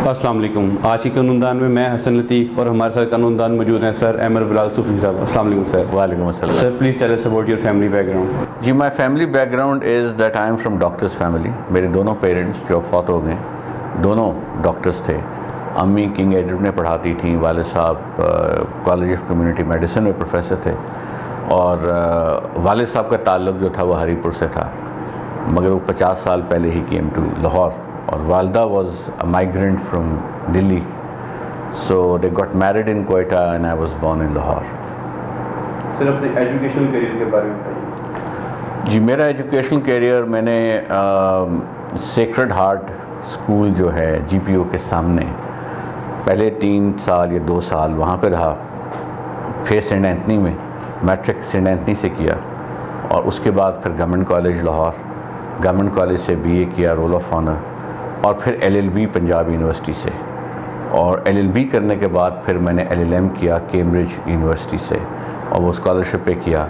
السلام علیکم. آج کی قانون دان میں حسن لطیف اور ہمارے ساتھ قانون دان موجود ہیں سر احمد بلال صوفی صاحب. السلام علیکم سر. وعلیکم السلام. Sir please tell us about your family background. جی my family background is that I am from doctors family. میرے دونوں پیرنٹس جو فوت ہو گئے دونوں ڈاکٹرس تھے. امی کنگ ایڈورڈ میں پڑھاتی تھیں, والد صاحب کالج آف کمیونٹی میڈیسن میں پروفیسر تھے, اور والد صاحب کا تعلق جو تھا وہ ہری پور سے تھا, مگر وہ 50 سال پہلے ہی کیم ٹو لاہور, اور والدہ was a migrant from Delhi. So they got married in Quetta and I was born in Lahore. Sir اپنے ایجوکیشنل کیریئر کے بارے میں بتائیے. جی میرا ایجوکیشنل کیریئر میں نے سیکرڈ ہارٹ اسکول جو ہے جی پی او کے سامنے پہلے 3 سال یا 2 سال وہاں پہ رہا, پھر سینٹ اینتھنی میں میٹرک سینٹ اینتھنی سے کیا, اور اس کے بعد پھر government college Lahore, government college سے بی اے کیا رول آف آنر, اور پھر L L B Punjab university سے, اور ایل ایل بی کرنے کے بعد پھر میں نے ایل ایل ایم کیا کیمبرج یونیورسٹی سے, اور وہ اسکالرشپ پہ کیا,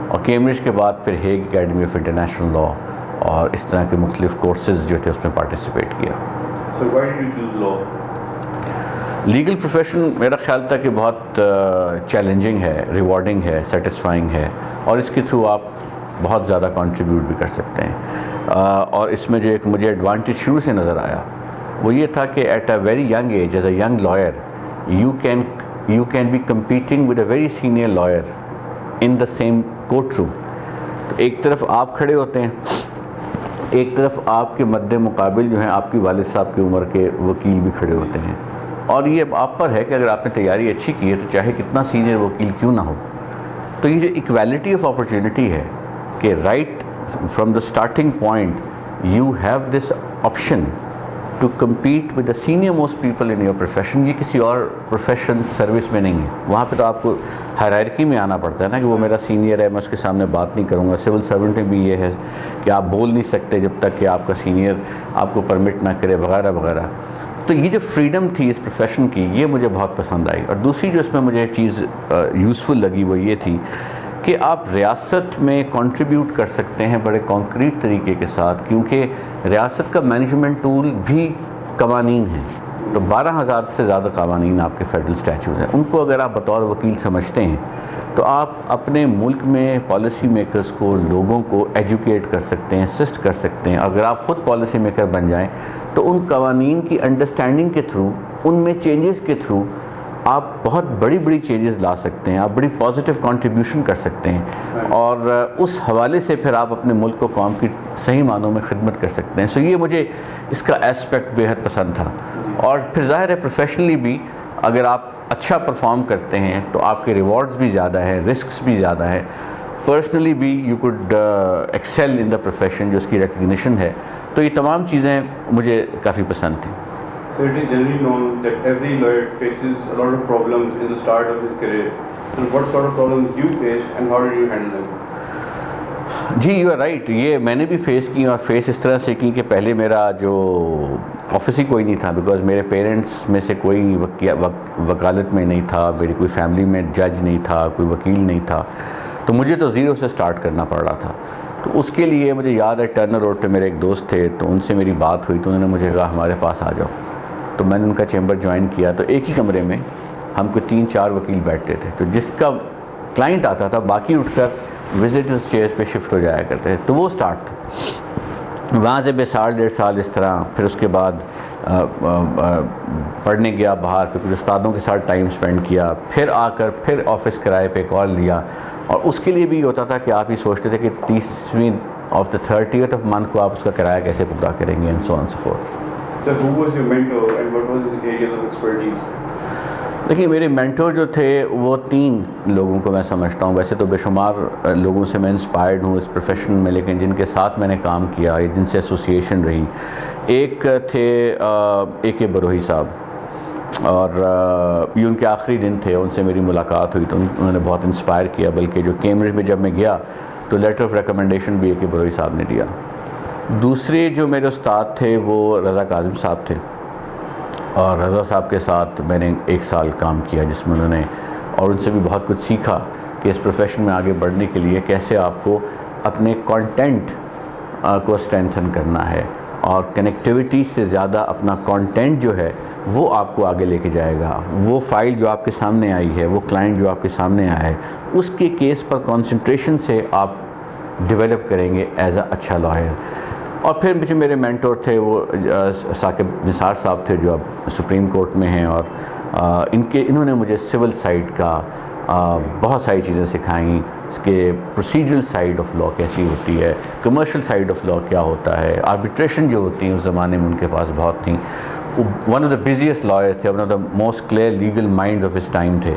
اور کیمبرج کے بعد پھر Hague academy of international law اور اس طرح کے مختلف کورسز جو تھے اس میں پارٹیسپیٹ کیا. Sir why did you choose law? Legal profession میرا خیال تھا کہ بہت چیلنجنگ ہے, ریوارڈنگ ہے, سیٹسفائنگ ہے, اور اس کے تھرو آپ بہت زیادہ کنٹریبیوٹ بھی کر سکتے ہیں. اور اس میں جو ایک مجھے ایڈوانٹیج شروع سے نظر آیا وہ یہ تھا کہ at a very young age as a young lawyer you can be competing with a very senior lawyer in the same court room. تو ایک طرف آپ کھڑے ہوتے ہیں, ایک طرف آپ کے مد مقابل جو ہیں آپ کی والد صاحب کی عمر کے وکیل بھی کھڑے ہوتے ہیں, اور یہ آپ پر ہے کہ اگر آپ نے تیاری اچھی کی ہے تو چاہے کتنا سینئر وکیل کیوں نہ ہو. تو یہ جو ایکویلٹی آف اپرچونٹی ہے کہ right from the starting point you have this option to compete with the senior most people in your profession, یہ کسی اور پروفیشن سروس میں نہیں ہے. وہاں پہ تو آپ کو ہائرارکی میں آنا پڑتا ہے نا کہ وہ میرا سینئر ہے, میں اس کے سامنے بات نہیں کروں گا. سول سرونٹ میں بھی یہ ہے کہ آپ بول نہیں سکتے جب تک کہ آپ کا سینئر آپ کو پرمٹ نہ کرے وغیرہ وغیرہ. تو یہ جو فریڈم تھی اس پروفیشن کی یہ مجھے بہت پسند آئی. اور دوسری جو اس میں مجھے چیز یوزفل لگی وہ یہ تھی کہ آپ ریاست میں کنٹریبیوٹ کر سکتے ہیں بڑے کانکریٹ طریقے کے ساتھ, کیونکہ ریاست کا مینجمنٹ ٹول بھی قوانین ہیں. تو 12,000 سے زیادہ قوانین آپ کے فیڈرل اسٹیچوز ہیں, ان کو اگر آپ بطور وکیل سمجھتے ہیں تو آپ اپنے ملک میں پالیسی میکرز کو, لوگوں کو ایجوکیٹ کر سکتے ہیں, اسسٹ کر سکتے ہیں. اگر آپ خود پالیسی میکر بن جائیں تو ان قوانین کی انڈرسٹینڈنگ کے تھرو, ان میں چینجز کے تھرو آپ بہت بڑی بڑی چینجز لا سکتے ہیں, آپ بڑی پازیٹیو کنٹریبیوشن کر سکتے ہیں, اور اس حوالے سے پھر آپ اپنے ملک کو قوم کی صحیح معنوں میں خدمت کر سکتے ہیں. سو یہ مجھے اس کا ایسپیکٹ بےحد پسند تھا. اور پھر ظاہر ہے پروفیشنلی بھی اگر آپ اچھا پرفارم کرتے ہیں تو آپ کے ریوارڈز بھی زیادہ ہیں, رسکس بھی زیادہ ہیں. پرسنلی بھی you could axial in the profession, جو اس کی ریکگنیشن ہے. تو یہ تمام چیزیں مجھے کافی پسند تھیں. So it is generally known that every lawyer faces a lot of problems in the start of his career. So what sort of problems you faced and how did you handle them? جی you are right, یہ میں نے بھی face کی, اور face اس طرح سے کی کہ پہلے میرا جو آفس ہی کوئی نہیں تھا, بیکاز میرے پیرنٹس میں سے کوئی وکالت میں نہیں تھا, میری کوئی فیملی میں جج نہیں تھا, کوئی وکیل نہیں تھا. تو مجھے تو زیرو سے سٹارٹ کرنا پڑ رہا تھا. تو اس کے لیے مجھے یاد ہے ٹرنر روڈ پہ میرے ایک دوست تھے, تو ان سے میری بات ہوئی تو انہوں نے مجھے کہا ہمارے پاس آ جاؤ. تو میں نے ان کا چیمبر جوائن کیا. تو ایک ہی کمرے میں ہم کو 3-4 وکیل بیٹھتے تھے, تو جس کا کلائنٹ آتا تھا باقی اٹھ کر وزٹرز چیئر پہ شفٹ ہو جایا کرتے تھے. تو وہ سٹارٹ تھا. وہاں سے 1.5 سال اس طرح. پھر اس کے بعد پڑھنے گیا باہر, پھر کچھ استادوں کے ساتھ ٹائم سپینڈ کیا, پھر آ کر پھر آفس کرائے پہ کال لیا. اور اس کے لیے بھی یہ ہوتا تھا کہ آپ ہی سوچتے تھے کہ 30ویں of the 30th of month کو آپ اس کا کرایہ کیسے پورا کریں گے, and so on so forth. Sir, who was your mentor and what was his areas of expertise? دیکھیے میرے مینٹور جو تھے وہ 3 لوگوں کو میں سمجھتا ہوں. ویسے تو بے شمار لوگوں سے میں انسپائرڈ ہوں اس پروفیشن میں, لیکن جن کے ساتھ میں نے کام کیا, جن سے ایسوسیشن رہی, ایک تھے اے کے بروہی صاحب, اور یہ ان کے آخری دن تھے, ان سے میری ملاقات ہوئی تو انہوں نے بہت انسپائر کیا. بلکہ جو کیمبرج میں جب میں گیا تو لیٹر آف ریکمنڈیشن بھی اے کے بروہی صاحب نے دیا. دوسرے جو میرے استاد تھے وہ رضا کاظم صاحب تھے, اور رضا صاحب کے ساتھ میں نے 1 سال کام کیا جس میں انہوں نے, اور ان سے بھی بہت کچھ سیکھا کہ اس پروفیشن میں آگے بڑھنے کے لیے کیسے آپ کو اپنے کانٹینٹ کو اسٹرینتھن کرنا ہے, اور کنیکٹیوٹی سے زیادہ اپنا کانٹینٹ جو ہے وہ آپ کو آگے لے کے جائے گا. وہ فائل جو آپ کے سامنے آئی ہے, وہ کلائنٹ جو آپ کے سامنے آیا ہے, اس کے کیس پر کنسنٹریشن سے آپ ڈیولپ کریں گے ایز اے اچھا لائر. اور پھر جو میرے مینٹور تھے وہ ثاقب نثار صاحب تھے, جو اب سپریم کورٹ میں ہیں, اور انہوں نے مجھے سول سائڈ کا بہت ساری چیزیں سکھائیں. اس کے پروسیجرل سائڈ آف لا کیسی ہوتی ہے, کمرشل سائڈ آف لا کیا ہوتا ہے, آربیٹریشن جو ہوتی ہیں اس زمانے میں ان کے پاس بہت تھیں. ون آف دا بزیسٹ لائرس تھے, one of the most clear legal minds of ہس ٹائم تھے.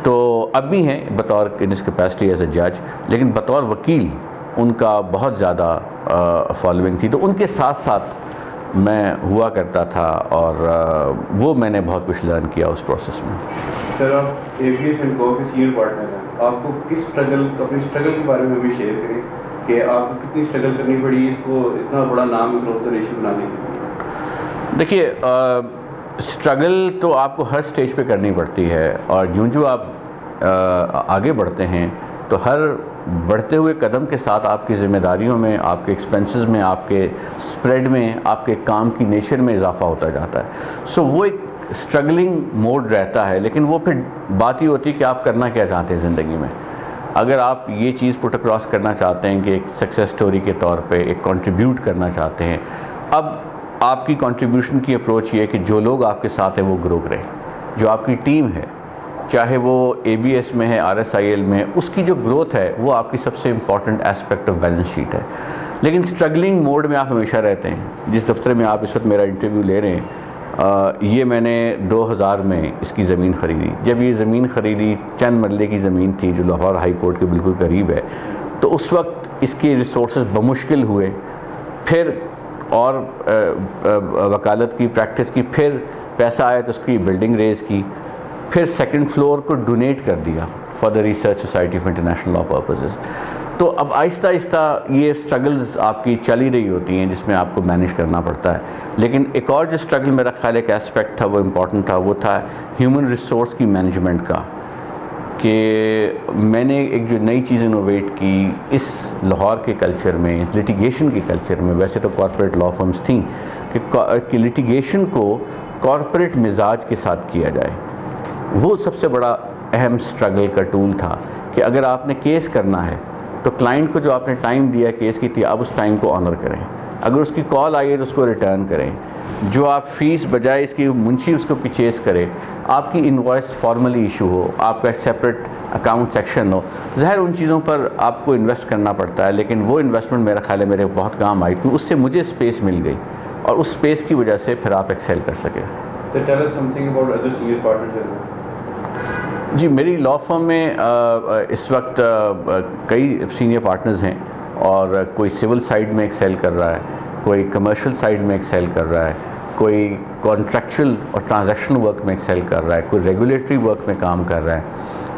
تو اب بھی ہیں بطور ان ہس کیپیسٹی ایز اے جج, لیکن بطور وکیل ان کا بہت زیادہ فالوئنگ تھی. تو ان کے ساتھ ساتھ میں ہوا کرتا تھا, اور وہ میں نے بہت کچھ لرن کیا اس پروسیس میں. سر, آپ ABS اینڈ کو کے سینئر پارٹنر ہیں, آپ کو کس اسٹرگل, اپنی اسٹرگل کے بارے میں بھی شیئر کریں کہ آپ کو کتنی اسٹرگل کرنی پڑی اس کو اتنا بڑا نام اکراس دا نیشن بنانے کے لیے. دیکھیے, اسٹرگل تو آپ کو ہر اسٹیج پہ کرنی پڑتی ہے, اور جو آپ آگے بڑھتے ہیں تو ہر بڑھتے ہوئے قدم کے ساتھ آپ کی ذمہ داریوں میں, آپ کے ایکسپنسز میں, آپ کے اسپریڈ میں, آپ کے کام کی نیچر میں اضافہ ہوتا جاتا ہے. سو وہ ایک اسٹرگلنگ موڈ رہتا ہے, لیکن وہ پھر بات ہی ہوتی ہے کہ آپ کرنا کیا چاہتے ہیں زندگی میں. اگر آپ یہ چیز پٹ اکراس کرنا چاہتے ہیں کہ ایک سکسیس سٹوری کے طور پہ ایک کنٹریبیوٹ کرنا چاہتے ہیں, اب آپ کی کنٹریبیوشن کی اپروچ یہ ہے کہ جو لوگ آپ کے ساتھ ہیں وہ گرو کریں. جو آپ کی ٹیم ہے, چاہے وہ ABS میں ہے, RSIL میں ہے, اس کی جو گروتھ ہے وہ آپ کی سب سے important aspect of balance sheet ہے. لیکن اسٹرگلنگ موڈ میں آپ ہمیشہ رہتے ہیں. جس دفتر میں آپ اس وقت میرا انٹرویو لے رہے ہیں, یہ میں نے 2000 میں اس کی زمین خریدی. جب یہ زمین خریدی, چند مرلے کی زمین تھی جو لاہور ہائی کورٹ کے بالکل قریب ہے, تو اس وقت اس کے ریسورسز بمشکل ہوئے. پھر اور وکالت کی پریکٹس کی, پھر پیسہ آیا تو اس کی بلڈنگ ریز کی, پھر سیکنڈ فلور کو ڈونیٹ کر دیا for the research society of international law purposes. تو اب آہستہ آہستہ یہ اسٹرگلز آپ کی چل ہی رہی ہوتی ہیں جس میں آپ کو مینیج کرنا پڑتا ہے. لیکن ایک اور جو اسٹرگل میرا خیال ایک ایسپیکٹ تھا, وہ امپورٹنٹ تھا, وہ تھا ہیومن ریسورس کی مینجمنٹ کا. کہ میں نے ایک جو نئی چیز انوویٹ کی اس لاہور کے کلچر میں, لٹیگیشن کے کلچر میں. ویسے تو کارپوریٹ لا فرمز تھیں کہ لٹیگیشن کو کارپوریٹ مزاج کے ساتھ کیا جائے. وہ سب سے بڑا اہم اسٹرگل کا ٹول تھا کہ اگر آپ نے کیس کرنا ہے تو کلائنٹ کو جو آپ نے ٹائم دیا کیس کی تھی, آپ اس ٹائم کو آنر کریں. اگر اس کی کال آئی ہے تو اس کو ریٹرن کریں. جو آپ فیس بجائے اس کی منشی اس کو پرچیز کرے, آپ کی انوائس فارملی ایشو ہو, آپ کا سیپریٹ اکاؤنٹ سیکشن ہو. ظاہر ان چیزوں پر آپ کو انویسٹ کرنا پڑتا ہے, لیکن وہ انویسٹمنٹ میرا خیال ہے میرے بہت کام آئی, کیونکہ اس سے مجھے اسپیس مل گئی, اور اس اسپیس کی وجہ سے پھر آپ ایکسیل کر سکے. So tell us something about other senior partners. جی, میری لا فرم میں اس وقت کئی سینئر پارٹنرز ہیں, اور کوئی سول سائڈ میں ایکسیل کر رہا ہے, کوئی کمرشل سائڈ میں ایکسیل کر رہا ہے, کوئی کانٹریکچل اور ٹرانزیکشنل ورک میں ایکسیل کر رہا ہے, کوئی ریگولیٹری ورک میں کام کر رہا ہے,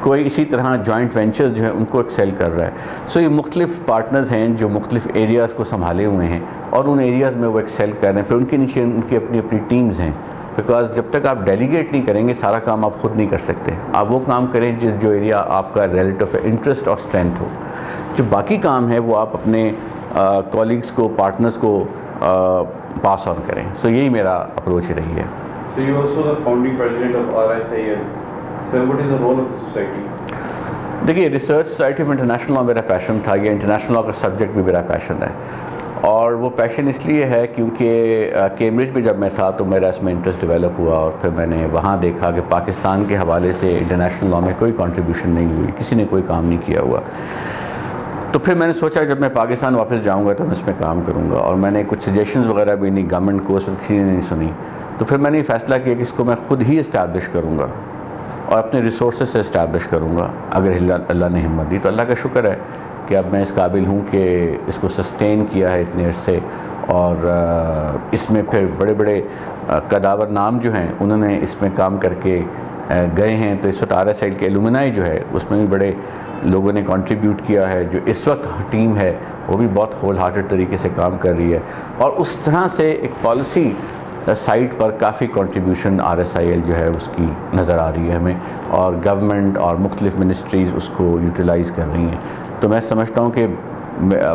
کوئی اسی طرح جوائنٹ وینچرز جو ہیں ان کو ایکسیل کر رہا ہے. سو یہ مختلف پارٹنرز ہیں جو مختلف ایریاز کو سنبھالے ہوئے ہیں, اور ان ایریاز میں وہ ایکسیل کر رہے ہیں. پھر ان کے نیچے ان کی اپنی اپنی ٹیمز ہیں, بیکاز جب تک آپ ڈیلیگیٹ نہیں کریں گے سارا کام آپ خود نہیں کر سکتے. آپ وہ کام کریں جو ایریا آپ کا ریلیٹو انٹرسٹ اور اسٹرینتھ ہو. جو باقی کام ہے وہ آپ اپنے کولیگز کو, پارٹنرز کو پاس آن کریں. سو یہی میرا اپروچ رہی ہے. So you also the founding president of RSIL. So what is the role of the society? دیکھیے, research society of international law میرا پیشن تھا. یہ انٹرنیشنل لا کا سبجیکٹ بھی میرا پیشن ہے, اور وہ پیشن اس لیے ہے کیونکہ کیمبرج میں جب میں تھا تو میرا اس میں انٹرسٹ ڈیولپ ہوا, اور پھر میں نے وہاں دیکھا کہ پاکستان کے حوالے سے انٹرنیشنل لا میں کوئی کنٹریبیوشن نہیں ہوئی, کسی نے کوئی کام نہیں کیا ہوا. تو پھر میں نے سوچا جب میں پاکستان واپس جاؤں گا تو میں اس میں کام کروں گا, اور میں نے کچھ سجیشنز وغیرہ بھی نہیں, گورنمنٹ کو اس وقت کسی نے نہیں سنی. تو پھر میں نے یہ فیصلہ کیا کہ اس کو میں خود ہی اسٹیبلش کروں گا, اور اپنے ریسورسز سے اسٹیبلش کروں گا. اگر اللہ نے ہمت دی تو اللہ کا شکر ہے کہ اب میں اس قابل ہوں کہ اس کو سسٹین کیا ہے اتنے عرصے, اور اس میں پھر بڑے بڑے قداور نام جو ہیں انہوں نے اس میں کام کر کے گئے ہیں. تو اس وقت RSIL کے ایلومنائی جو ہے اس میں بھی بڑے لوگوں نے کنٹریبیوٹ کیا ہے. جو اس وقت ٹیم ہے وہ بھی بہت ہول ہارٹڈ طریقے سے کام کر رہی ہے, اور اس طرح سے ایک پالیسی سائٹ پر کافی کنٹریبیوشن RSIL جو ہے اس کی نظر آ رہی ہے ہمیں, اور گورنمنٹ اور مختلف منسٹریز اس کو یوٹیلائز کر رہی ہیں. تو میں سمجھتا ہوں کہ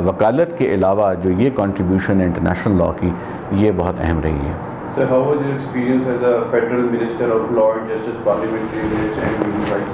وکالت کے علاوہ جو یہ کنٹریبیوشن ہے انٹرنیشنل لا کی, یہ بہت اہم رہی ہے. So how was your experience as a federal minister of law and justice, parliamentary affairs and human rights?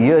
year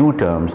2 terms,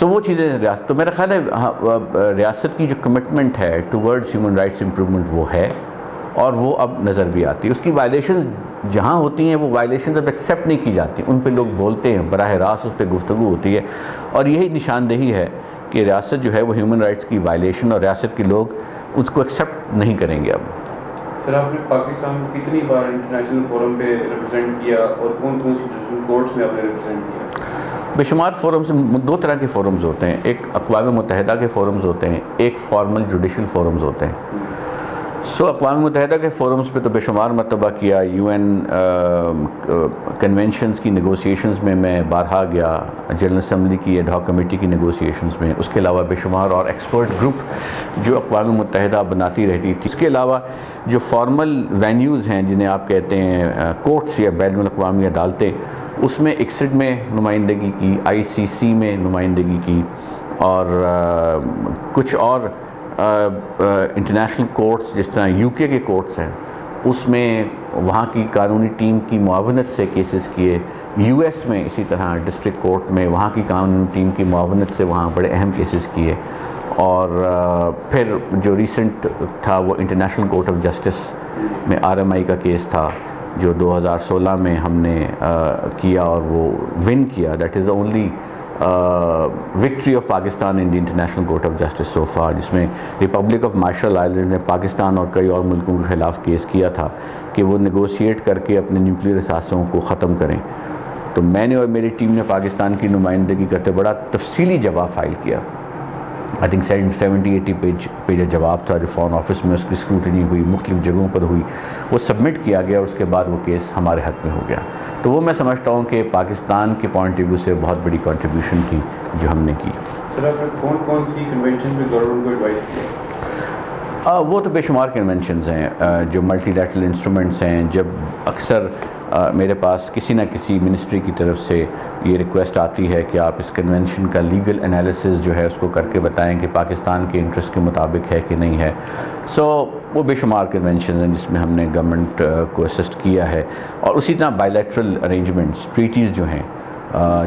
سو وہ چیزیں ریاست، تو میرا خیال ہے ریاست کی جو کمٹمنٹ ہے ٹورڈز ہیومن رائٹس امپرومنٹ وہ ہے، اور وہ اب نظر بھی آتی ہے. اس کی وائلیشن جہاں ہوتی ہیں وہ وائلیشنز اب ایکسیپٹ نہیں کی جاتی، ان پہ لوگ بولتے ہیں، براہ راست اس پہ گفتگو ہوتی ہے، اور یہی نشاندہی ہے کہ ریاست جو ہے وہ ہیومن رائٹس کی وائلیشن، اور ریاست کے لوگ اس کو ایکسیپٹ نہیں کریں گے اب. سر آپ نے پاکستان کو کتنی بار انٹرنیشنل فورم پہ ریپرزینٹ کیا اور کون کون سی انٹرنیشنل کورٹس میں آپ نے ریپرزینٹ کیا؟ بے شمار فورمز، دو طرح کے فورمز ہوتے ہیں، ایک اقوام متحدہ کے فورمز ہوتے ہیں، ایک فارمل جوڈیشل فورمز ہوتے ہیں. سو اقوام متحدہ کے فورمز پہ تو بے شمار مرتبہ کیا، یو این کنونشنز کی نیگوسیشنز میں بارہا گیا، جنرل اسمبلی کی ایڈ ہاک کمیٹی کی نیگوسیشنز میں، اس کے علاوہ بے شمار اور ایکسپرٹ گروپ جو اقوام متحدہ بناتی رہتی تھی. اس کے علاوہ جو فارمل وینیوز ہیں جنہیں آپ کہتے ہیں کورٹس یا بین الاقوامی عدالتیں، اس میں ایکسڈ میں نمائندگی کی، آئی سی سی میں نمائندگی کی، اور کچھ اور انٹرنیشنل کورٹس جس طرح یو کے کورٹس ہیں اس میں وہاں کی قانونی ٹیم کی معاونت سے کیسز کیے. یو ایس میں اسی طرح ڈسٹرکٹ کورٹ میں وہاں کی قانونی ٹیم کی معاونت سے وہاں بڑے اہم کیسز کیے. اور پھر جو ریسنٹ تھا وہ انٹرنیشنل کورٹ آف جسٹس میں آر ایم آئی کا کیس تھا جو 2016 میں ہم نے کیا اور وہ ون کیا. That is the only victory of Pakistan in the international court of justice so for, جس میں ریپبلک آف مارشل آئلینڈ نے پاکستان اور کئی اور ملکوں کے خلاف کیس کیا تھا کہ وہ نیگوشیٹ کر کے اپنے نیوکلیئر اثاثوں کو ختم کریں. تو میں نے اور میری ٹیم نے پاکستان کی نمائندگی کرتے بڑا تفصیلی جواب فائل کیا. آئی تھنک 70-80 پیج جواب تھا جو فارن آفس میں اس کی اسکروٹنی ہوئی، مختلف جگہوں پر ہوئی، وہ سبمٹ کیا گیا اور اس کے بعد وہ کیس ہمارے حق میں ہو گیا. تو وہ میں سمجھتا ہوں کہ پاکستان کے پوائنٹ آف ویو سے بہت بڑی کنٹریبیوشن تھی جو ہم نے کی. سر آپ نے کون کون سی کنونشن میں گورنمنٹ کو ایڈوائز کیا؟ وہ تو بے شمار کنونشنز ہیں جو ملٹی لیٹرل انسٹرومنٹس ہیں. جب اکثر میرے پاس کسی نہ کسی منسٹری کی طرف سے یہ ریکویسٹ آتی ہے کہ آپ اس کنونشن کا لیگل انالیسز جو ہے اس کو کر کے بتائیں کہ پاکستان کے انٹرسٹ کے مطابق ہے کہ نہیں ہے. سو وہ بے شمار کنونشنز ہیں جس میں ہم نے گورنمنٹ کو اسسٹ کیا ہے. اور اسی طرح بائی لیٹرل ارینجمنٹس، ٹریٹیز جو ہیں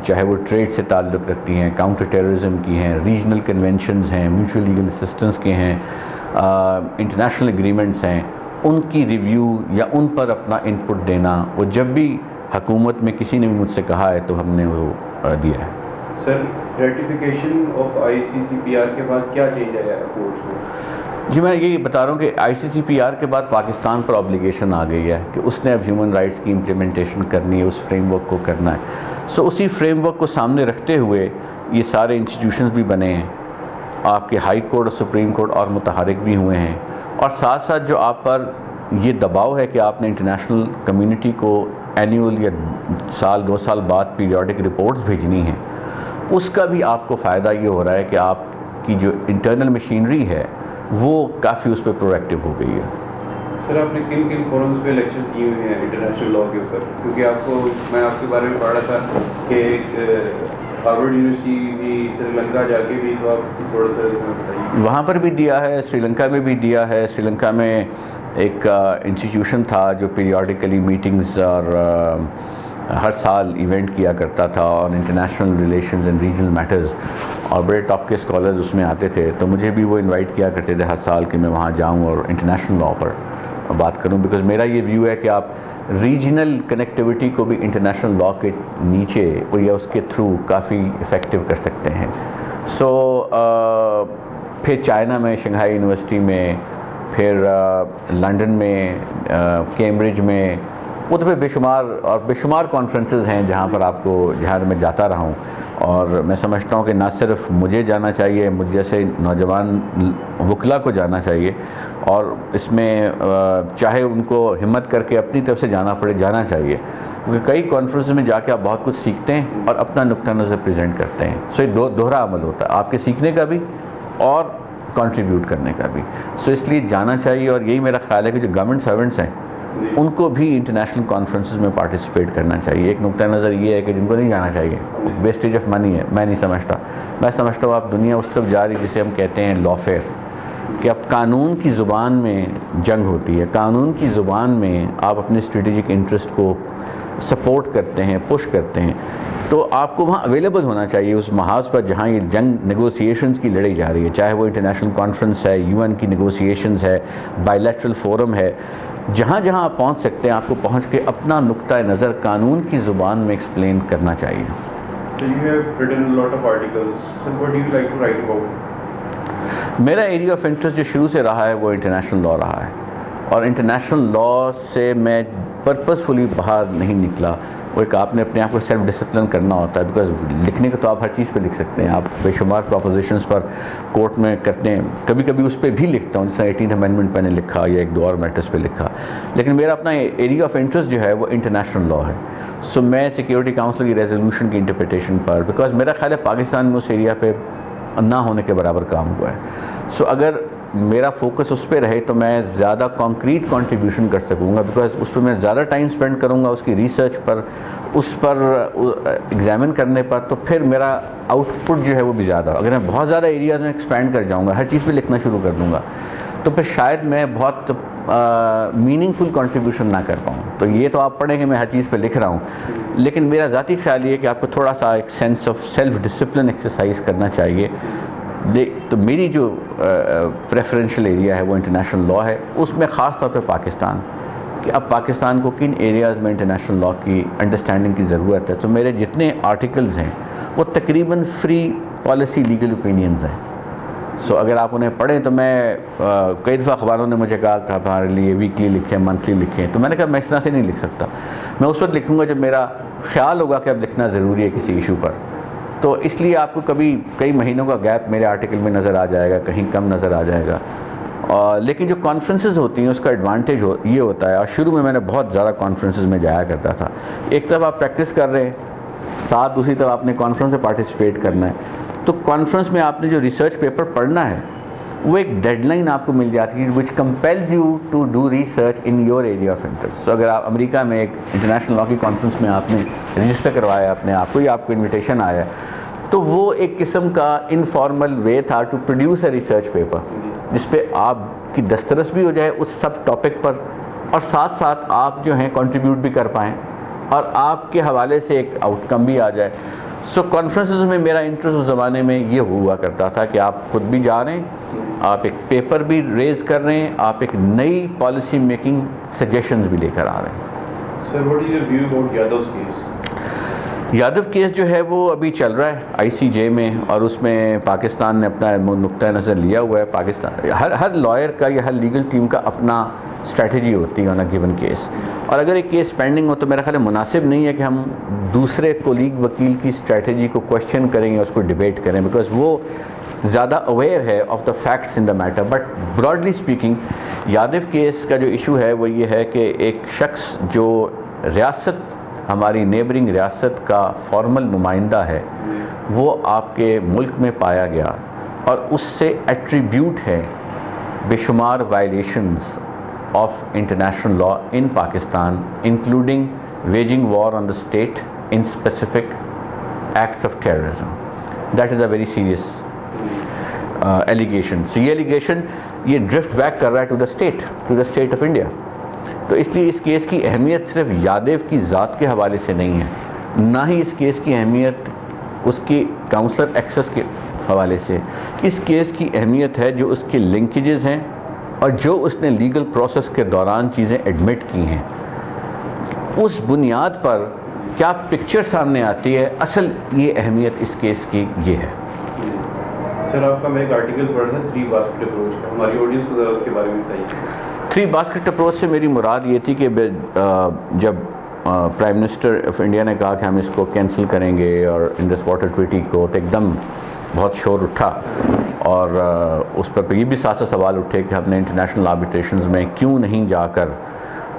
چاہے وہ ٹریڈ سے تعلق رکھتی ہیں، کاؤنٹر ٹیررزم کی ہیں، ریجنل کنونشنز ہیں، میوچل لیگل اسسٹنس کے ہیں، انٹرنیشنل اگریمنٹس ہیں، ان کی ریویو یا ان پر اپنا ان پٹ دینا، وہ جب بھی حکومت میں کسی نے بھی مجھ سے کہا ہے تو ہم نے وہ دیا ہے. Sir ratification of I C C P R کے بعد کیا چینج آیا کورٹس میں؟ جی میں یہی بتا رہا ہوں کہ آئی سی سی پی آر کے بعد پاکستان پر آبلیگیشن آ گئی ہے کہ اس نے اب ہیومن رائٹس کی امپلیمنٹیشن کرنی ہے، اس فریم ورک کو کرنا ہے. سو اسی فریم ورک کو سامنے رکھتے ہوئے یہ سارے انسٹیٹیوشنز بھی بنے ہیں. آپ کے ہائی کورٹ اور سپریم کورٹ اور متحرک بھی ہوئے ہیں، اور ساتھ ساتھ جو آپ پر یہ دباؤ ہے کہ آپ نے انٹرنیشنل کمیونٹی کو اینیول یا سال 2 سال بعد پیریوڈک رپورٹس بھیجنی ہیں، اس کا بھی آپ کو فائدہ یہ ہو رہا ہے کہ آپ کی جو انٹرنل مشینری ہے وہ کافی اس پہ پرویکٹیو ہو گئی ہے. سر آپ نے کن کن فورمز پہ لیکچر کیے ہوئے ہیں انٹرنیشنل لا کے اوپر؟ کیونکہ آپ کو میں آپ کے بارے میں پڑھ رہا تھا کہ ہارورڈ یونیورسٹی بھی سری لنکا جا کے بھی، تو آپ تھوڑا سا بتائیے. وہاں پر بھی دیا ہے، سری لنکا میں بھی دیا ہے. سری لنکا میں ایک انسٹیٹیوشن تھا جو پیریوڈیکلی میٹنگز اور ہر سال ایونٹ کیا کرتا تھا اور international relations and regional matters, اور بڑے ٹاپ کے اسکالرز اس میں آتے تھے. تو مجھے بھی وہ انوائٹ کیا کرتے تھے ہر سال کہ میں وہاں جاؤں اور انٹرنیشنل لا پر بات کروں، بیکاز میرا یہ ویو ہے کہ آپ ریجنل کنیکٹیوٹی کو بھی انٹرنیشنل لا کے نیچے یا اس کے تھرو کافی افیکٹو کر سکتے ہیں. سو پھر چائنا میں شنگھائی یونیورسٹی میں، پھر لنڈن میں، کیمبرج میں، وہ تو پھر بے شمار کانفرنسز ہیں جہاں میں جاتا رہا ہوں. اور میں سمجھتا ہوں کہ نہ صرف مجھے جانا چاہیے، مجھ جیسے نوجوان وکلا کو جانا چاہیے، اور اس میں چاہے ان کو ہمت کر کے اپنی طرف سے جانا پڑے جانا چاہیے، کیونکہ کئی کانفرنس میں جا کے آپ بہت کچھ سیکھتے ہیں اور اپنا نقطہ نظر پریزنٹ کرتے ہیں. سو یہ دوہرا عمل ہوتا ہے، آپ کے سیکھنے کا بھی اور کنٹریبیوٹ کرنے کا بھی. سو اس لیے جانا چاہیے، اور یہی میرا خیال ہے کہ جو گورنمنٹ سرونٹس ہیں ان کو بھی انٹرنیشنل کانفرنسز میں پارٹیسپیٹ کرنا چاہیے. ایک نقطہ نظر یہ ہے کہ جن کو نہیں جانا چاہیے، ویسٹیج آف منی ہے. میں نہیں سمجھتا، میں سمجھتا ہوں آپ دنیا اس طرف جا رہی جسے ہم کہتے ہیں لا فیئر، کہ اب قانون کی زبان میں جنگ ہوتی ہے. قانون کی زبان میں آپ اپنے اسٹریٹجک انٹرسٹ کو سپورٹ کرتے ہیں، پش کرتے ہیں. تو آپ کو وہاں اویلیبل ہونا چاہیے اس محاذ پر جہاں یہ جنگ نیگوسیشنز کی لڑائی جا رہی ہے، چاہے وہ انٹرنیشنل کانفرنس ہے، UN کی نیگوسیشنز ہے، بائی لیٹرل فورم ہے، جہاں جہاں آپ پہنچ سکتے ہیں آپ کو پہنچ کے اپنا نقطہ نظر قانون کی زبان میں ایکسپلین کرنا چاہیے. So you have written a lot of articles. So what do you like to write about? میرا ایریا آف انٹرسٹ جو شروع سے رہا ہے وہ انٹرنیشنل لاء رہا ہے، اور انٹرنیشنل لاء سے میں پرپزفلی باہر نہیں نکلا. وہ ایک آپ نے اپنے آپ کو سیلف ڈسپلن کرنا ہوتا ہے، بیکاز لکھنے کو تو آپ ہر چیز پہ لکھ سکتے ہیں، آپ بے شمار پروپوزیشنز پر کورٹ میں کرتے ہیں، کبھی کبھی اس پہ بھی لکھتا ہوں، جیسے 18th امینڈمنٹ پہ نے لکھا یا ایک دو اور میٹرز پہ لکھا، لیکن میرا اپنا ایریا آف انٹرسٹ جو ہے وہ انٹرنیشنل لاء ہے. سو میں سیکیورٹی کاؤنسل کی ریزولوشن کی انٹرپریٹیشن پر، بیکاز میرا خیال ہے پاکستان میں اس ایریا پہ نہ ہونے کے برابر کام ہوا ہے. سو اگر میرا فوکس اس پہ رہے تو میں زیادہ کانکریٹ کنٹریبیوشن کر سکوں گا، بیکاز اس پہ میں زیادہ ٹائم سپینڈ کروں گا، اس کی ریسرچ پر، اس پر ایگزامن کرنے پر، تو پھر میرا آؤٹ پٹ جو ہے وہ بھی زیادہ ہو. اگر میں بہت زیادہ ایریاز میں ایکسپینڈ کر جاؤں گا، ہر چیز پہ لکھنا شروع کر دوں گا، تو پھر شاید میں بہت میننگ فل کنٹریبیوشن نہ کر پاؤں. تو یہ تو آپ پڑھیں کہ میں ہر چیز پہ لکھ رہا ہوں، لیکن میرا ذاتی خیال یہ ہے کہ آپ کو تھوڑا سا ایک sense of self discipline exercise کرنا چاہیے. تو میری جو پریفرینشیل ایریا ہے وہ انٹرنیشنل لاء ہے، اس میں خاص طور پہ پاکستان، کہ اب پاکستان کو کن ایریاز میں انٹرنیشنل لاء کی انڈرسٹینڈنگ کی ضرورت ہے. تو میرے جتنے آرٹیکلز ہیں وہ تقریباً فری پالیسی لیگل اوپینینز ہیں. سو اگر آپ انہیں پڑھیں تو میں کئی دفعہ اخباروں نے مجھے کہا کہ ہمارے لیے ویکلی لکھیں، منتھلی لکھیں، تو میں نے کہا میں اس طرح سے نہیں لکھ سکتا. میں اس وقت لکھوں گا جب میرا خیال ہوگا کہ اب لکھنا ضروری ہے کسی ایشو پر. تو اس لیے آپ کو کبھی کئی مہینوں کا گیپ میرے آرٹیکل میں نظر آ جائے گا، کہیں کم نظر آ جائے گا. لیکن جو کانفرنسز ہوتی ہیں اس کا ایڈوانٹیج یہ ہوتا ہے، اور شروع میں نے بہت زیادہ کانفرنسز میں جایا کرتا تھا. ایک طرف آپ پریکٹس کر رہے ہیں، ساتھ دوسری طرف آپ نے کانفرنس میں پارٹیسپیٹ کرنا ہے. تو کانفرنس میں آپ نے جو ریسرچ پیپر پڑھنا ہے وہ ایک ڈیڈ لائن آپ کو مل جاتی ہے which compels you to do research in your area of interest. So اگر آپ امریکہ میں ایک انٹرنیشنل لاء کی کانفرنس میں آپ نے رجسٹر کروایا اپنے آپ کو، یا آپ کو انویٹیشن آیا، تو وہ ایک قسم کا انفارمل وے تھا to produce a research paper جس پہ آپ کی دسترس بھی ہو جائے اس سب ٹاپک پر، اور ساتھ ساتھ آپ جو ہیں کنٹریبیوٹ بھی کر پائیں، اور آپ کے حوالے سے ایک آؤٹ کم بھی آ جائے. سو کانفرنسز میں میرا انٹرسٹ اس زمانے میں یہ ہوا کرتا تھا کہ آپ خود بھی جا رہے ہیں، آپ ایک پیپر بھی ریز کر رہے ہیں، آپ ایک نئی پالیسی میکنگ سجیشنز بھی لے کر آ رہے ہیں. Sir what is your view about Yadav's case? Yadav case جو ہے وہ ابھی چل رہا ہے ICJ میں، اور اس میں پاکستان نے اپنا نقطہ نظر لیا ہوا ہے. پاکستان ہر لائر کا یا ہر لیگل ٹیم کا اپنا اسٹریٹجی ہوتی ہے آن اے گیون کیس، اور اگر ایک کیس پینڈنگ ہو تو میرا خیال ہے مناسب نہیں ہے کہ ہم دوسرے کولیگ وکیل کی اسٹریٹجی کو کوشچن کریں یا اس کو ڈیبیٹ کریں، بیکاز وہ زیادہ اویئر ہے of the facts in the matter. But broadly speaking Yadav case کا جو ایشو ہے وہ یہ ہے کہ ایک شخص جو ریاست، ہماری نیبرنگ ریاست کا فارمل نمائندہ ہے، وہ آپ کے ملک میں پایا گیا، اور اس سے ایٹریبیوٹ ہے بے شمار violations of international law in Pakistan, including waging war on the state in specific acts of terrorism. That is a very serious allegation. So یہ allegation یہ ڈرفٹ بیک کر رہا ہے to the state of India. تو اس لیے اس case کی اہمیت صرف یادو کی ذات کے حوالے سے نہیں ہے، نہ ہی اس کیس کی اہمیت اس کی کاؤنسلر ایکسس کے حوالے سے. اس کیس کی اہمیت ہے جو اس کے لنکیجز ہیں اور جو اس نے لیگل پروسیس کے دوران چیزیں ایڈمٹ کی ہیں، اس بنیاد پر کیا پکچر سامنے آتی ہے. اصل یہ اہمیت اس کیس کی یہ ہے. سر آپ کا میں ایک آرٹیکل پڑھا تھا 3 باسکٹ اپروچ کا، ہماری آڈینس کو ذرا اس کے بارے میں بتائیے. 3 باسکٹ اپروچ سے میری مراد یہ تھی کہ جب پرائم منسٹر آف انڈیا نے کہا کہ ہم اس کو کینسل کریں گے اور انڈس واٹر ٹریٹی کو، تو ایک دم بہت شور اٹھا، اور اس پر یہ بھی ساتھ سوال اٹھے کہ ہم نے انٹرنیشنل آربیٹریشنز میں کیوں نہیں جا کر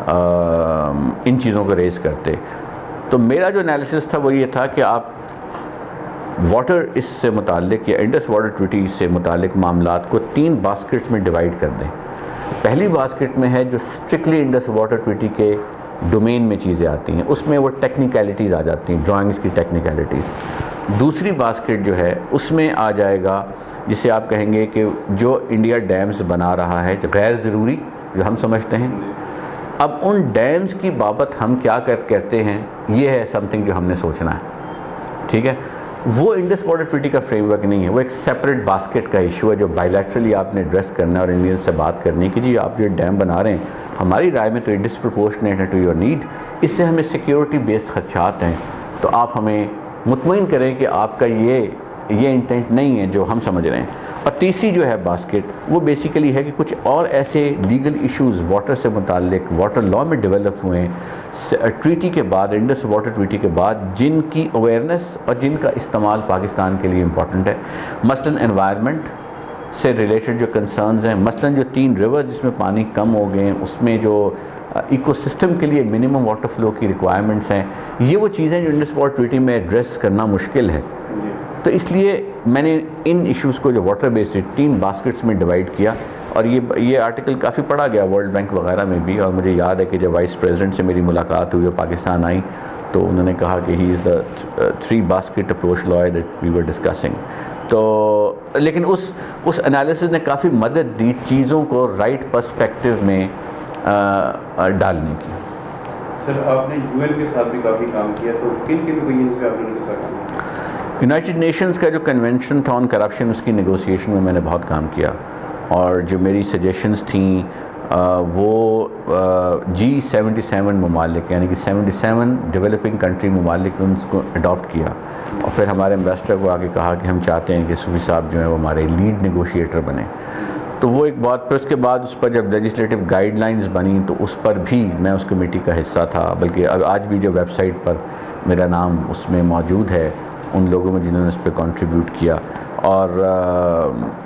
ان چیزوں کو ریز کرتے. تو میرا جو انالیسس تھا وہ یہ تھا کہ آپ واٹر اس سے متعلق یا انڈس واٹر ٹریٹی سے متعلق معاملات کو 3 باسکٹس میں ڈیوائڈ کر دیں. پہلی باسکٹ میں ہے جو اسٹرکٹلی انڈس واٹر ٹریٹی کے ڈومین میں چیزیں آتی ہیں، اس میں وہ ٹیکنیکلٹیز آ جاتی ہیں، ڈرائنگز کی ٹیکنیکلٹیز. دوسری باسکٹ جو ہے اس میں آ جائے گا جسے آپ کہیں گے کہ جو انڈیا ڈیمز بنا رہا ہے جو غیر ضروری، جو ہم سمجھتے ہیں، اب ان ڈیمز کی بابت ہم کیا کہتے ہیں، یہ ہے سم تھنگ جو ہم نے سوچنا ہے. ٹھیک ہے. وہ انڈس واٹر ٹریٹی کا فریم ورک نہیں ہے, وہ ایک سیپریٹ باسکٹ کا ایشو ہے جو بائیلیٹرلی آپ نے ایڈریس کرنا ہے اور انڈین سے بات کرنی ہے کہ جی آپ جو ڈیم بنا رہے ہیں ہماری رائے میں تو یہ ڈسپرپورشنیٹ ہے ٹو یور نیڈ, اس سے ہمیں سیکیورٹی بیسڈ خدشات ہیں, تو آپ ہمیں مطمئن کریں کہ آپ کا یہ انٹینٹ نہیں ہے جو ہم سمجھ رہے ہیں. اور تیسری جو ہے باسکٹ وہ بیسیکلی ہے کہ کچھ اور ایسے لیگل ایشوز واٹر سے متعلق واٹر لاء میں ڈیولپ ہوئے ہیں ٹریٹی کے بعد, انڈس واٹر ٹریٹی کے بعد, جن کی اویئرنیس اور جن کا استعمال پاکستان کے لیے امپورٹنٹ ہے. مثلاً انوائرمنٹ سے ریلیٹڈ جو کنسرنز ہیں, مثلاً جو 3 ریور جس میں پانی کم ہو گئے ہیں اس میں جو ایکو سسٹم کے لیے منیمم واٹر فلو کی ریکوائرمنٹس ہیں, یہ وہ چیزیں جو انڈس واٹر ٹریٹی میں ایڈریس کرنا مشکل ہے. تو اس لیے میں نے ان ایشوز کو جو واٹر بیسڈ 3 باسکٹس میں ڈیوائڈ کیا, اور یہ آرٹیکل کافی پڑھا گیا ورلڈ بینک وغیرہ میں بھی, اور مجھے یاد ہے کہ جب وائس پریزیڈنٹ سے میری ملاقات ہوئی اور پاکستان آئی تو انہوں نے کہا کہ he is the 3 basket approach لا دیٹ وی ور ڈسکسنگ. تو لیکن اس انالیسس نے کافی مدد دی چیزوں کو رائٹ پرسپیکٹو میں ڈالنے کی. سر آپ نے یو این کے ساتھ بھی کافی کام کیا, تو کن اوپینینس پہ آپ نے ان کے ساتھ کام کیا؟ یونائٹڈ نیشنز کا جو کنونشن تھا آن کرپشن, اس کی نیگوسیشن میں نے بہت کام کیا, اور جو میری سجیشنز تھیں وہ G77 ممالک یعنی کہ 77 ڈیولپنگ کنٹری ممالک ان کو اڈاپٹ کیا, اور پھر ہمارے امبیسڈر کو آگے کہا کہ ہم چاہتے ہیں کہ صوفی صاحب جو ہیں وہ ہمارے لیڈ نیگوشیٹر بنے. تو وہ ایک بات, پھر اس کے بعد اس پر جب لیجسلیٹو گائیڈ لائنز بنی تو اس پر بھی میں اس کمیٹی کا حصہ تھا, بلکہ آج بھی جو ویب سائٹ پر میرا نام اس میں موجود ہے ان لوگوں میں جنہوں نے اس پہ کنٹریبیوٹ کیا. اور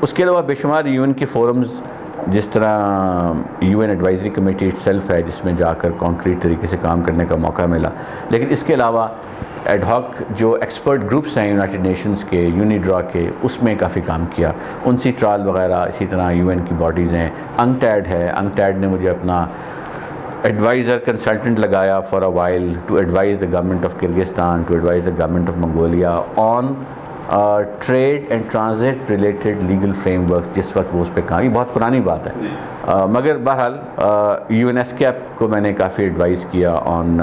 اس کے علاوہ بے شمار یو این کے فورمز, جس طرح U N advisory committee itself ہے جس میں جا کر کانکریٹ طریقے سے کام کرنے کا موقع ملا, لیکن اس کے علاوہ ایڈ ہاک جو ایکسپرٹ گروپس ہیں یونائٹڈ نیشنز کے, یونیڈرا کے, اس میں کافی کام کیا. انسی ٹرال وغیرہ, اسی طرح یو این کی باڈیز ہیں, انکٹیڈ ہے, انکٹیڈ نے مجھے اپنا ایڈوائزر کنسلٹنٹ لگایا for a while to advise the government of Kyrgyzstan, to advise the government of Mongolia on trade and transit related legal framework. جس وقت وہ اس پہ کام, یہ بہت پرانی بات ہے, مگر بہرحال یو این ایس کیپ کو میں نے کافی ایڈوائز کیا آن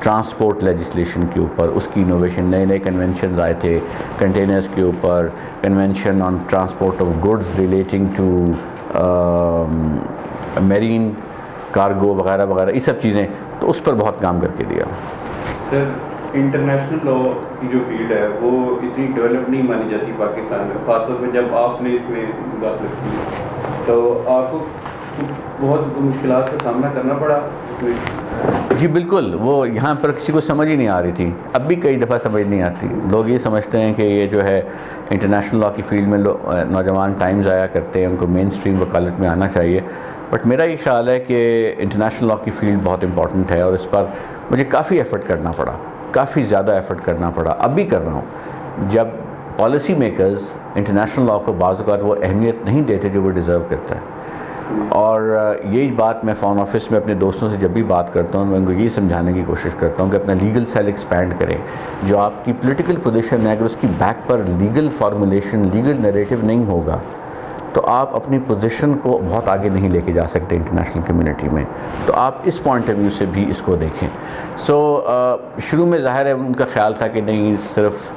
ٹرانسپورٹ لیجسلیشن کے اوپر, اس کی انوویشن, نئے کنونشنز آئے تھے کنٹینرز کے اوپر, convention on transport of goods relating to marine cargo وغیرہ وغیرہ, یہ سب چیزیں, تو اس پر بہت کام کر کے دیا. سر انٹرنیشنل لا کی جو فیلڈ ہے وہ اتنی ڈیولپ نہیں مانی جاتی پاکستان میں, خاص طور پہ جب آپ نے اس میں مداخلت کی تو آپ کو بہت مشکلات کا سامنا کرنا پڑا اس میں. جی بالکل, وہ یہاں پر کسی کو سمجھ ہی نہیں آ رہی تھی, اب بھی کئی دفعہ سمجھ نہیں آتی. لوگ یہ سمجھتے ہیں کہ یہ جو ہے انٹرنیشنل لا کی فیلڈ میں نوجوان ٹائم ضائع کرتے ہیں, ان کو مین اسٹریم وکالت میں آنا چاہیے, بٹ میرا یہ خیال ہے کہ انٹرنیشنل لا کی فیلڈ بہت امپورٹنٹ ہے, اور اس پر مجھے کافی ایفرٹ کرنا پڑا, کافی زیادہ ایفرٹ کرنا پڑا, اب بھی کر رہا ہوں. جب پالیسی میکرز انٹرنیشنل لا کو بعض اوقات وہ اہمیت نہیں دیتے جو وہ ڈیزرو کرتا ہے, اور یہی بات میں فارن آفس میں اپنے دوستوں سے جب بھی بات کرتا ہوں میں ان کو یہی سمجھانے کی کوشش کرتا ہوں کہ اپنا لیگل سیل ایکسپینڈ کریں. جو آپ کی پولیٹیکل پوزیشن ہے, اگر اس کی بیک پر لیگل فارمولیشن, لیگل نیریٹو نہیں ہوگا تو آپ اپنی پوزیشن کو بہت آگے نہیں لے کے جا سکتے انٹرنیشنل کمیونٹی میں. تو آپ اس پوائنٹ آف ویو سے بھی اس کو دیکھیں. شروع میں ظاہر ہے ان کا خیال تھا کہ نہیں, صرف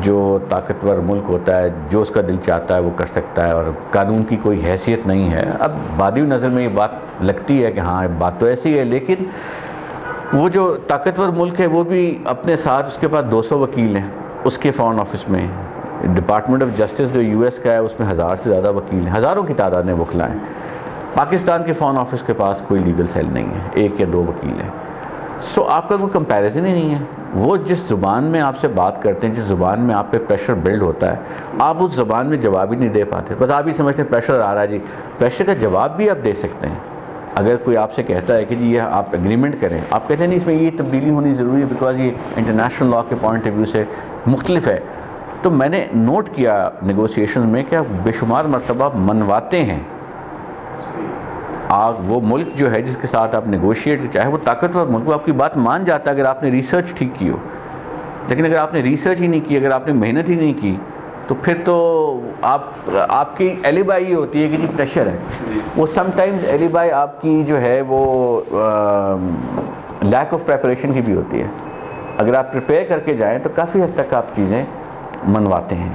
جو طاقتور ملک ہوتا ہے جو اس کا دل چاہتا ہے وہ کر سکتا ہے, اور قانون کی کوئی حیثیت نہیں ہے. اب بادی نظر میں یہ بات لگتی ہے کہ ہاں بات تو ایسی ہے, لیکن وہ جو طاقتور ملک ہے وہ بھی اپنے ساتھ, اس کے پاس 200 وکیل ہیں اس کے فارن آفس میں. ڈپارٹمنٹ آف جسٹس جو یو ایس کا ہے اس میں 1000 سے زیادہ وکیل ہیں, ہزاروں کی تعداد میں وکلا ہیں. پاکستان کے فارن آفس کے پاس کوئی لیگل سیل نہیں ہے, 1 یا 2 وکیل ہیں. آپ کا کوئی کمپیریزن ہی نہیں ہے. وہ جس زبان میں آپ سے بات کرتے ہیں, جس زبان میں آپ پہ پریشر بلڈ ہوتا ہے, آپ اس زبان میں جواب ہی نہیں دے پاتے. بس آپ ہی سمجھتے ہیں پریشر آ رہا ہے, جی پریشر کا جواب بھی آپ دے سکتے ہیں. اگر کوئی آپ سے کہتا ہے کہ جی یہ آپ ایگریمنٹ کریں, آپ کہتے ہیں نہیں اس میں یہ تبدیلی ہونی ضروری ہے بیکاز یہ انٹرنیشنل لا کے پوائنٹ آف ویو سے مختلف ہے. تو میں نے نوٹ کیا نیگوسیشن میں کہ آپ بے شمار مرتبہ منواتے ہیں. وہ ملک جو ہے جس کے ساتھ آپ نیگوشیٹ, چاہے وہ طاقتور ملک, وہ آپ کی بات مان جاتا ہے اگر آپ نے ریسرچ ٹھیک کی ہو. لیکن اگر آپ نے ریسرچ ہی نہیں کی, اگر آپ نے محنت ہی نہیں کی, تو پھر تو آپ کی ایلیبائی یہ ہوتی ہے کہ جی پریشر ہے. وہ سم ٹائمز ایلیبائی آپ کی جو ہے وہ لیک آف پریپریشن کی بھی ہوتی ہے. اگر آپ پریپیئر کر کے جائیں تو کافی حد تک آپ چیزیں منواتے ہیں.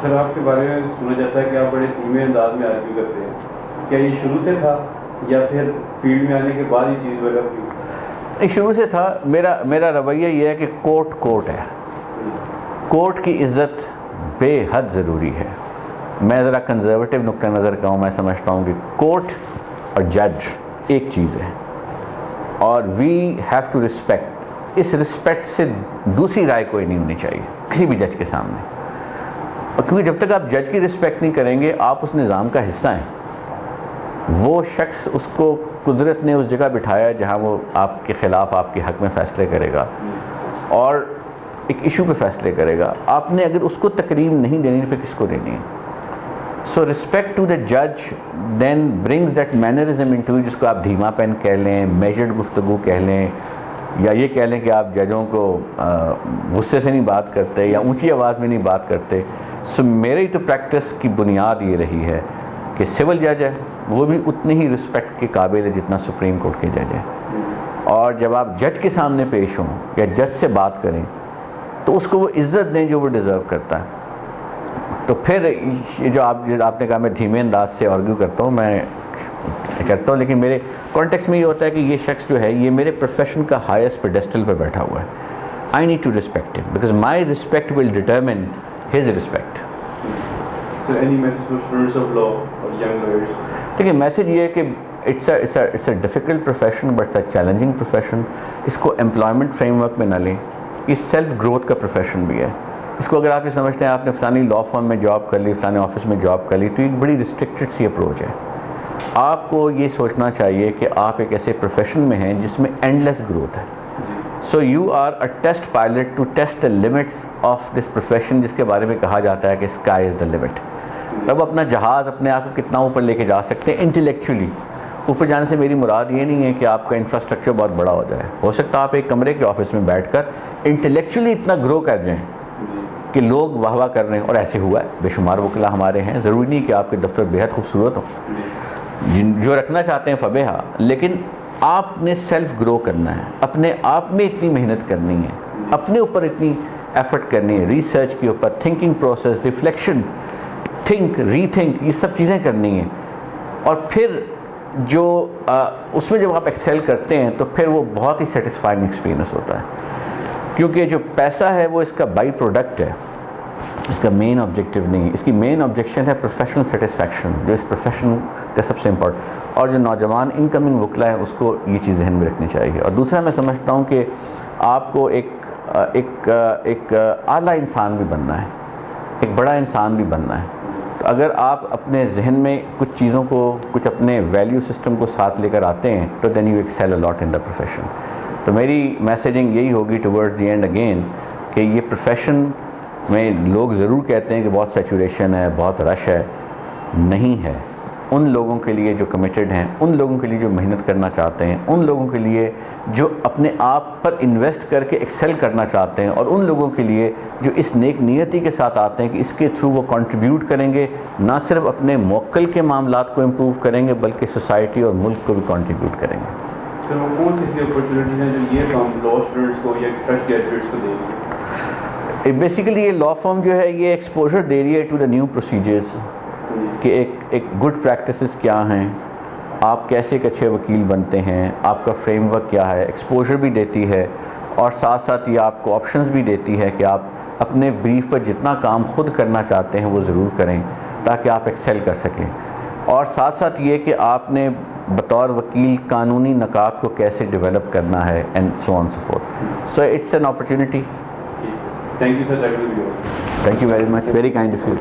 سر آپ کے بارے میں سنا جاتا ہے کہ آپ بڑے دھیمے انداز میں آرگیو کرتے ہیں, کیا یہ شروع سے تھا یا پھر فیلڈ میں آنے کے بعد یہ چیز ڈیولپ کی؟ شروع سے تھا. میرا رویہ یہ ہے کہ کورٹ ہے, کورٹ کی عزت بے حد ضروری ہے. میں ذرا کنزرویٹو نقطہ نظر کا ہوں, میں سمجھتا ہوں کہ کورٹ اور جج ایک چیز ہے, اور وی ہیو ٹو رسپیکٹ. اس رسپیکٹ سے دوسری رائے کوئی نہیں ہونی چاہیے کسی بھی جج کے سامنے, کیونکہ جب تک آپ جج کی رسپیکٹ نہیں کریں گے آپ اس نظام کا حصہ ہیں. وہ شخص, اس کو قدرت نے اس جگہ بٹھایا جہاں وہ آپ کے خلاف آپ کے حق میں فیصلے کرے گا اور ایک ایشو پہ فیصلے کرے گا. آپ نے اگر اس کو تکریم نہیں دینی پھر کس کو دینی ہے؟ سو رسپیکٹ ٹو دا جج then brings that mannerism into, جس کو آپ دھیما پن کہہ لیں, میجرڈ گفتگو کہہ لیں, یا یہ کہہ لیں کہ آپ ججوں کو غصے سے نہیں بات کرتے یا اونچی آواز میں نہیں بات کرتے. سو میری تو پریکٹس کی بنیاد یہ رہی ہے کہ سول جج ہے وہ بھی اتنے ہی رسپیکٹ کے قابل ہے جتنا سپریم کورٹ کے جج ہے. اور جب آپ جج کے سامنے پیش ہوں یا جج سے بات کریں تو اس کو وہ عزت دیں جو وہ ڈیزرو کرتا ہے. تو پھر جو آپ نے کہا میں دھیمے انداز سے آرگیو کرتا ہوں, میں کرتا ہوں, لیکن میرے کانٹیکس میں یہ ہوتا ہے کہ یہ شخص جو ہے یہ میرے پروفیشن کا ہائیسٹ پیڈسٹل پہ بیٹھا ہوا ہے. I need to respect him because my respect will determine his respect. دیکھیے میسیج یہ ہے کہ it's a difficult profession but a challenging profession. اس کو امپلائمنٹ فریم ورک میں نہ لیں, یہ سیلف گروتھ کا پروفیشن بھی ہے. اس کو اگر آپ یہ سمجھتے ہیں آپ نے فلانی لا فرم میں جاب کر لی, فلانے آفس میں جاب کر لی, تو ایک بڑی ریسٹرکٹڈ سی اپروچ ہے. آپ کو یہ سوچنا چاہیے کہ آپ ایک ایسے پروفیشن میں ہیں جس میں اینڈ لیس گروتھ ہے. So you are a test pilot to test the limits of this profession, جس کے بارے میں کہا جاتا ہے کہ اسکائی از دا لمٹ. تب اپنا جہاز اپنے آپ کو کتنا اوپر لے کے جا سکتے ہیں انٹلیکچولی. اوپر جانے سے میری مراد یہ نہیں ہے کہ آپ کا انفراسٹرکچر بہت بڑا ہو جائے. ہو سکتا ہے آپ ایک کمرے کے آفس میں بیٹھ کر انٹلیکچولی اتنا گرو کر جائیں کہ لوگ واہ واہ کر رہے ہیں, اور ایسے ہوا ہے. بے شمار وکلا ہمارے ہیں, ضروری نہیں کہ آپ کے دفتر بے حد خوبصورت ہوں, جو رکھنا چاہتے ہیں فبیہا, لیکن آپ نے سیلف گرو کرنا ہے, اپنے آپ میں اتنی محنت کرنی ہے, اپنے اوپر اتنی ایفرٹ کرنی ہے, ریسرچ کے اوپر, تھنکنگ پروسیس, ریفلیکشن, تھنک, ری تھنک, یہ سب چیزیں کرنی ہیں. اور پھر جو اس میں جب آپ ایکسیل کرتے ہیں تو پھر وہ بہت ہی سیٹسفائنگ ایکسپیرینس ہوتا ہے, کیونکہ جو پیسہ ہے وہ اس کا بائی پروڈکٹ ہے, اس کا مین آبجیکٹیو نہیں ہے. اس کی مین آبجیکشن ہے پروفیشنل سیٹسفیکشن, جو اس پروفیشن کا سب سے امپورٹنٹ. اور جو نوجوان انکمنگ وکلا ہے اس کو یہ چیز ذہن میں رکھنی چاہیے. اور دوسرا میں سمجھتا ہوں کہ آپ کو ایک اعلیٰ انسان بھی بننا ہے, ایک بڑا انسان بھی بننا ہے. تو اگر آپ اپنے ذہن میں کچھ چیزوں کو, کچھ اپنے ویلیو سسٹم کو ساتھ لے کر آتے ہیں تو then you excel a lot in the profession. تو میری میسیجنگ یہی ہوگی ٹورڈز دی اینڈ اگین کہ یہ پروفیشن میں لوگ ضرور کہتے ہیں کہ بہت سیچوریشن ہے, بہت رش ہے. نہیں ہے. ان لوگوں کے لیے جو کمیٹڈ ہیں, ان لوگوں کے لیے جو محنت کرنا چاہتے ہیں, ان لوگوں کے لیے جو اپنے آپ پر انویسٹ کر کے ایکسیل کرنا چاہتے ہیں, اور ان لوگوں کے لیے جو اس نیک نیتی کے ساتھ آتے ہیں کہ اس کے تھرو وہ کنٹریبیوٹ کریں گے, نہ صرف اپنے موکل کے معاملات کو امپروو کریں گے بلکہ سوسائٹی اور ملک کو بھی کنٹریبیوٹ کریں گے. سر وہ کون سی ایسی اپرچونیٹیز ہیں جو یہ کام لا اسٹوڈنٹس کو یا فریش گریجویٹس کو دیں گے؟ بیسیکلی یہ لا فرم جو ہے یہ ایکسپوجر دے رہی ہے ٹو دا نیو پروسیجرز کہ ایک گڈ پریکٹسز کیا ہیں, آپ کیسے ایک اچھے وکیل بنتے ہیں, آپ کا فریم ورک کیا ہے. ایکسپوجر بھی دیتی ہے اور ساتھ ساتھ یہ آپ کو آپشنز بھی دیتی ہے کہ آپ اپنے بریف پر جتنا کام خود کرنا چاہتے ہیں وہ ضرور کریں تاکہ آپ ایکسیل کر سکیں. اور ساتھ ساتھ یہ کہ آپ نے بطور وکیل قانونی نکات کو کیسے ڈیولپ کرنا ہے and so on so forth. So it's an opportunity. Thank you sir. Thank you very much. Very kind of you.